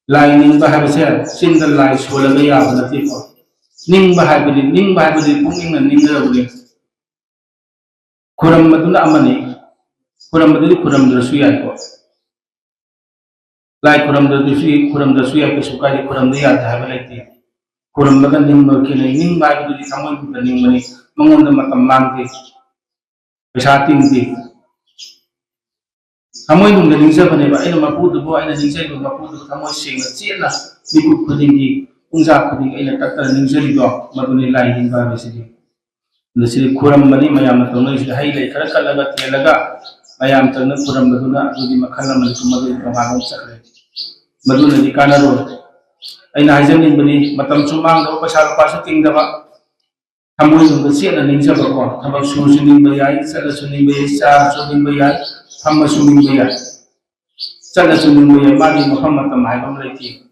lai ning ba ha ba se sin da lai so la ga ya ba na ti ko ning ba ha ba di pung ning na ning da bu ni kuram maduna amani kuram maduni kuram da su ya ko lai kuram da su ya ko su ka di kuram da ya da ba lai ti kuram da ning ba ke ning ba ba di samon da ning mani mangon da matam mang ti pesa ting ti Kamoy nung naningsa pa ba ay na maputo po ay naningsa yung maputo kamoy sing at sila di ko kudingi kung sa kuding ay nagtatala naningsa dito magunilay din ba sila na sila kuram mani mayam to no sila haylay kalaga talaga mayam to no kuram maduna hindi makalaman kumagal ng anong sakre maduna di kana ro ay nahajam din bani matam sumang daw pasal pasuting daw kamoy nung siya naningsa ba ko habang susunin ba yan sa susunin ba yan sa susunin ba yan Hamba suming baya. Sana suming baya mali Muhammad tamay pamreki.